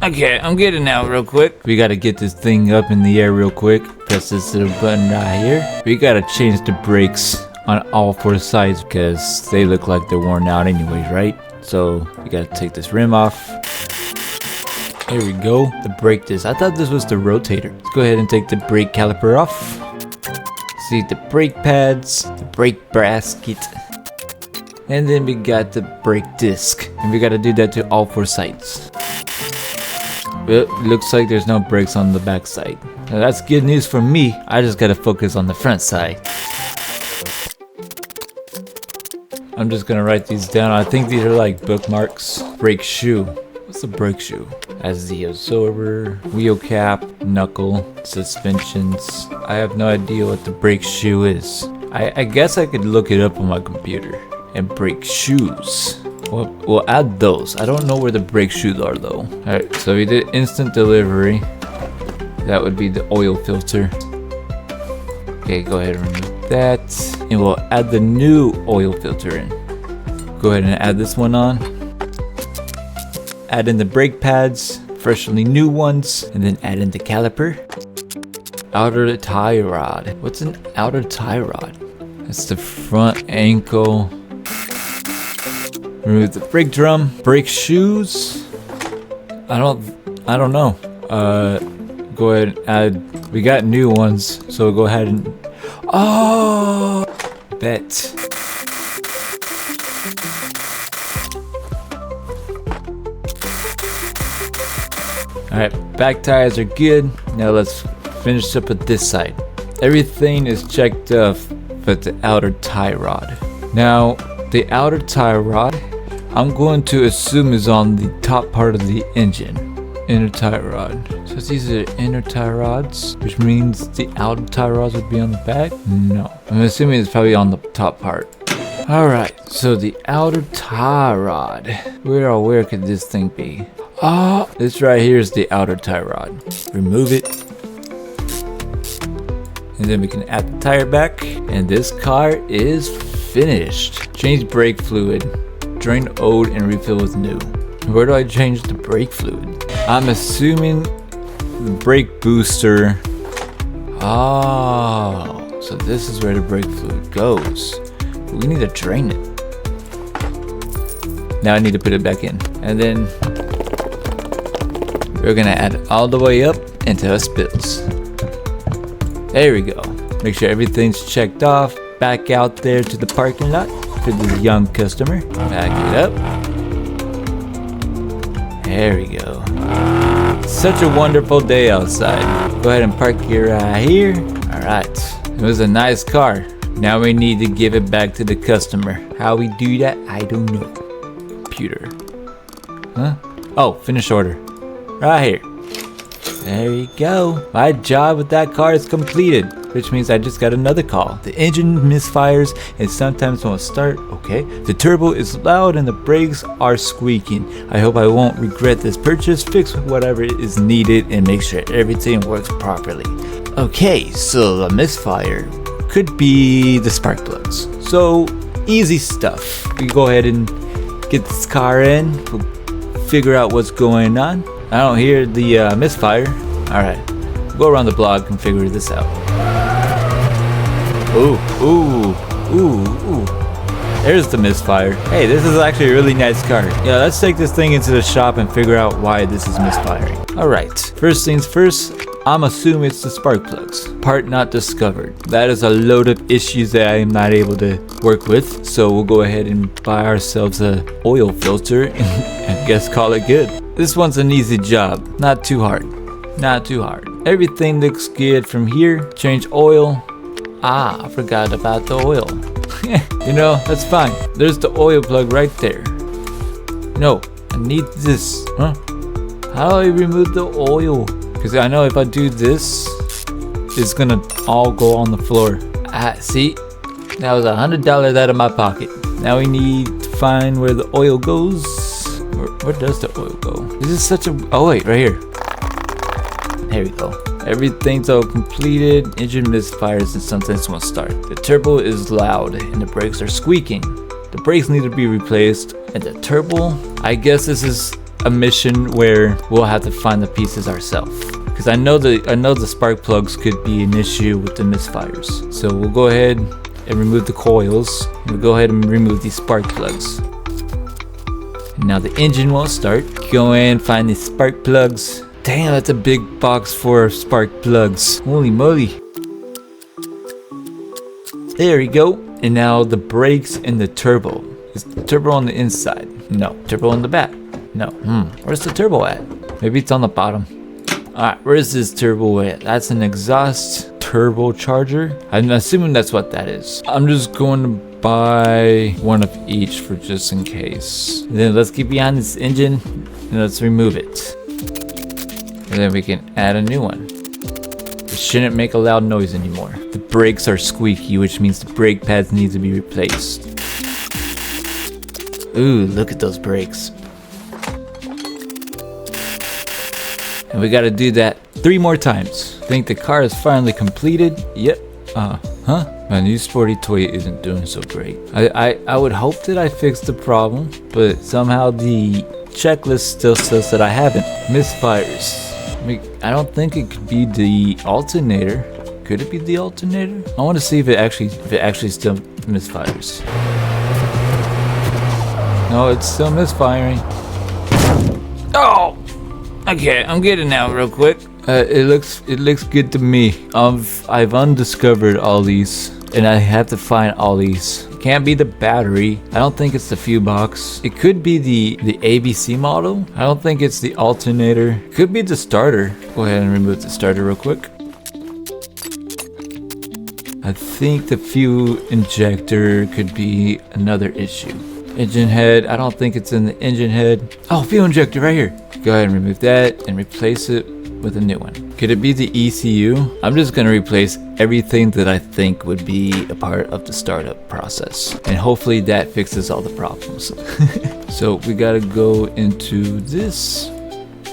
Okay, I'm getting out real quick. We gotta get this thing up in the air real quick. Press this little button right here. We gotta change the brakes on all 4 sides because they look like they're worn out anyways, right? So we gotta take this rim off. There we go. The brake disc. I thought this was the rotator. Let's go ahead and take the brake caliper off. See the brake pads, the brake basket. And then we got the brake disc. And we gotta do that to all 4 sides. Well, looks like there's no brakes on the back side. Now that's good news for me. I just gotta focus on the front side. I'm just gonna write these down. I think these are like bookmarks. Brake shoe. What's a brake shoe? Has the absorber, wheel cap, knuckle, suspensions. I have no idea what the brake shoe is. I guess I could look it up on my computer. And brake shoes. We'll add those. I don't know where the brake shoes are though. Alright, so we did instant delivery. That would be the oil filter. Okay, go ahead and remove that. And we'll add the new oil filter in. Go ahead and add this one on. Add in the brake pads, freshly new ones, and then add in the caliper. Outer tie rod. What's an outer tie rod? That's the front ankle. Remove the brake drum, brake shoes. I don't know. Go ahead and add. We got new ones, so go ahead and. Oh, bet. All right, back tires are good. Now let's finish up with this side. Everything is checked off, but the outer tie rod. Now, the outer tie rod, I'm going to assume is on the top part of the engine. Inner tie rod. So these are inner tie rods, which means the outer tie rods would be on the back? No. I'm assuming it's probably on the top part. Alright, so the outer tie rod. Where could this thing be? Oh, this right here is the outer tie rod. Remove it. And then we can add the tire back. And this car is finished. Change brake fluid. Drain old and refill with new. Where do I change the brake fluid? I'm assuming the brake booster. Oh, so this is where the brake fluid goes. We need to drain it. Now I need to put it back in. And then we're gonna add it all the way up until it spills. There we go. Make sure everything's checked off. Back out there to the parking lot for the young customer. Back it up. There we go. Such a wonderful day outside. Go ahead and park it right here. Alright. It was a nice car. Now we need to give it back to the customer. How we do that, I don't know. Computer. Huh? Oh, finish order. Right here. There you go. My job with that car is completed. Which means I just got another call. The engine misfires and sometimes won't start. Okay. The turbo is loud and the brakes are squeaking. I hope I won't regret this purchase. Fix whatever is needed and make sure everything works properly. Okay, so the misfire could be the spark plugs. So easy stuff. We go ahead and get this car in. We'll figure out what's going on. I don't hear the misfire. All right, go around the block and figure this out. Ooh, ooh, ooh, ooh. There's the misfire. Hey, this is actually a really nice car. Yeah, let's take this thing into the shop and figure out why this is misfiring. All right, first things first, I'm assuming it's the spark plugs. Part not discovered. That is a load of issues that I am not able to work with. So we'll go ahead and buy ourselves a oil filter and I guess call it good. This one's an easy job. Not too hard. Not too hard. Everything looks good from here. Change oil. Ah, I forgot about the oil. You know, that's fine. There's the oil plug right there. No, I need this. Huh? How do I remove the oil? Because I know if I do this, it's gonna all go on the floor. Ah, see? That was $100 out of my pocket. Now we need to find where the oil goes. Where does the oil go? This is such a... Oh wait, right here. There we go. Everything's all completed. Engine misfires and sometimes won't start. The turbo is loud and the brakes are squeaking. The brakes need to be replaced. And the turbo, I guess this is a mission where we'll have to find the pieces ourselves. Because I know the spark plugs could be an issue with the misfires. So we'll go ahead and remove the coils. We'll go ahead and remove these spark plugs. And now the engine won't start. Go in, find these spark plugs. Damn, that's a big box for spark plugs. Holy moly. There we go. And now the brakes and the turbo. Is the turbo on the inside? No. Turbo on the back? No. Where's the turbo at? Maybe it's on the bottom. Alright, where's this turbo at? That's an exhaust turbocharger. I'm assuming that's what that is. I'm just going to buy one of each for just in case. And then let's get behind this engine and let's remove it. And then we can add a new one. It shouldn't make a loud noise anymore. The brakes are squeaky, which means the brake pads need to be replaced. Ooh, look at those brakes. And we gotta do that 3 more times. I think the car is finally completed. Yep. My new sporty toy isn't doing so great. I would hope that I fixed the problem, but somehow the checklist still says that I haven't. Misfires. I don't think it could be the alternator. Could it be the alternator? I want to see if it actually still misfires. No, it's still misfiring. Oh! Okay, I'm getting out real quick. It looks good to me. I've undiscovered all these, and I have to find all these. It can't be the battery. I don't think it's the fuse box. It could be the ABC model. I don't think it's the alternator. It could be the starter. Go ahead and remove the starter real quick. I think the fuel injector could be another issue. Engine head, I don't think it's in the engine head. Oh, fuel injector right here. Go ahead and remove that and replace it with a new one. Could it be the ECU? I'm just gonna replace everything that I think would be a part of the startup process. And hopefully that fixes all the problems. So we gotta go into this,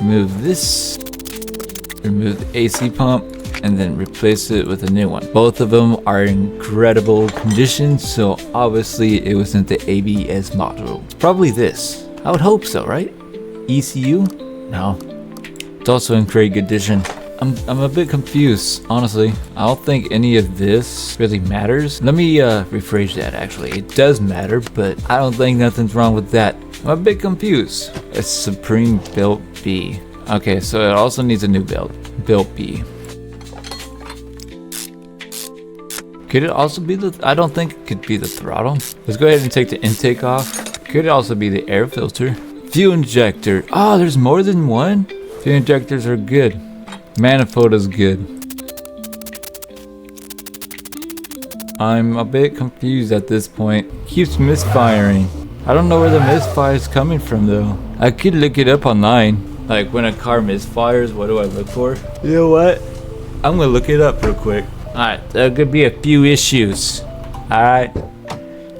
remove this, remove the AC pump, and then replace it with a new one. Both of them are in incredible condition, so obviously it wasn't the ABS module. Probably this. I would hope so, right? ECU? No. It's also in great condition. I'm a bit confused, honestly. I don't think any of this really matters. Let me rephrase that actually. It does matter, but I don't think nothing's wrong with that. I'm a bit confused. It's Supreme Belt B. Okay, so it also needs a new belt. Belt B. Could it also be the... I don't think it could be the throttle. Let's go ahead and take the intake off. Could it also be the air filter? Fuel injector. Oh, there's more than one? Fuel injectors are good. Manifold is good. I'm a bit confused at this point. Keeps misfiring. I don't know where the misfire is coming from though. I could look it up online. Like when a car misfires, what do I look for? You know what? I'm gonna look it up real quick. Alright, there could be a few issues. Alright.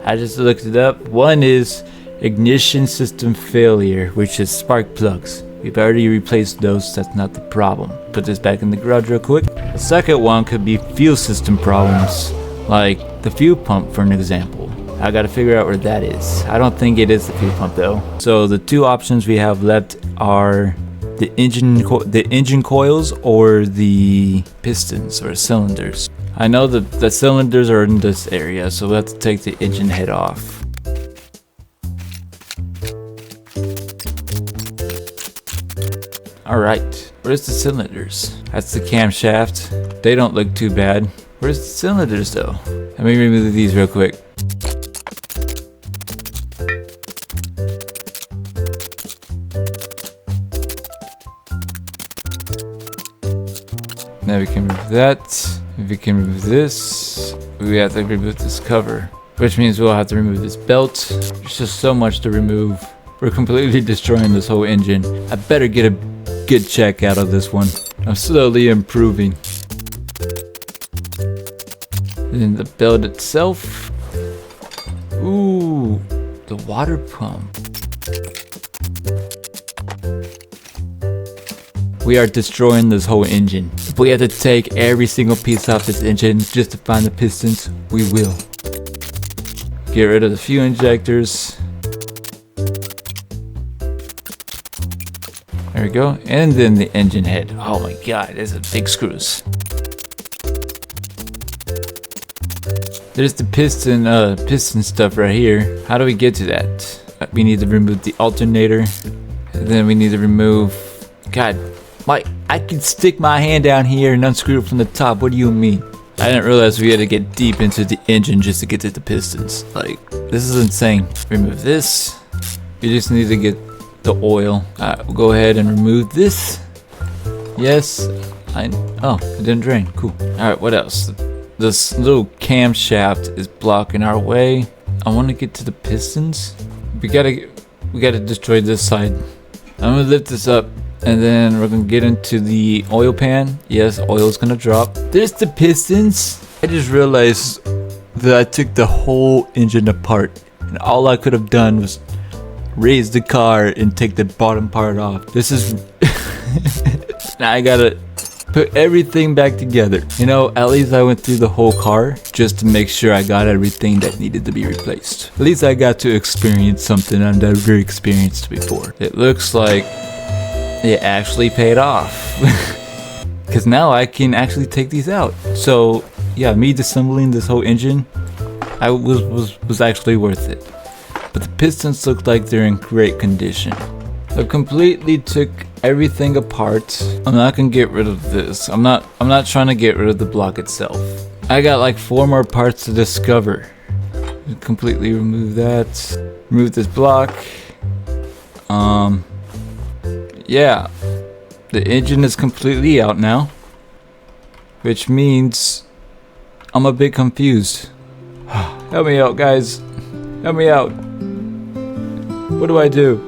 I just looked it up. One is ignition system failure, which is spark plugs. We've already replaced those, that's not the problem. Put this back in the garage real quick. The second one could be fuel system problems, like the fuel pump for an example. I gotta figure out where that is. I don't think it is the fuel pump though. So the two options we have left are the engine coils or the pistons or cylinders. I know that the cylinders are in this area, so we'll have to take the engine head off. Alright, where's the cylinders? That's the camshaft. They don't look too bad. Where's the cylinders though? Let me remove these real quick. Now we can remove that. If we can remove this, we have to remove this cover, which means we'll have to remove this belt. There's just so much to remove. We're completely destroying this whole engine. I better get a good check out of this one. I'm slowly improving. And then the belt itself. Ooh, the water pump. We are destroying this whole engine. If we have to take every single piece off this engine just to find the pistons, we will. Get rid of the fuel injectors. There we go. And then the engine head. Oh my god, there's a big screws. There's the piston stuff right here. How do we get to that? We need to remove the alternator. And then we need to remove... God, I can stick my hand down here and unscrew it from the top. What do you mean? I didn't realize we had to get deep into the engine just to get to the pistons. Like, this is insane. Remove this. You just need to get the oil. Alright, we'll go ahead and remove this. Yes. Oh, it didn't drain. Cool. Alright, what else? This little camshaft is blocking our way. I want to get to the pistons. We gotta destroy this side. I'm gonna lift this up, and then we're gonna get into the oil pan. Yes, oil's gonna drop. There's the pistons. I just realized that I took the whole engine apart, and all I could have done was raise the car and take the bottom part off. This is now I gotta put everything back together. You know, at least I went through the whole car just to make sure I got everything that needed to be replaced. At least I got to experience something I've never experienced before. It looks like it actually paid off. Because now I can actually take these out. So yeah, me disassembling this whole engine was actually worth it. But the pistons look like they're in great condition. I completely took everything apart. I'm not gonna get rid of this. I'm not trying to get rid of the block itself. I got like 4 more parts to discover. Completely remove that. Remove this block. Yeah. The engine is completely out now. Which means I'm a bit confused. Help me out, guys. Help me out. What do I do?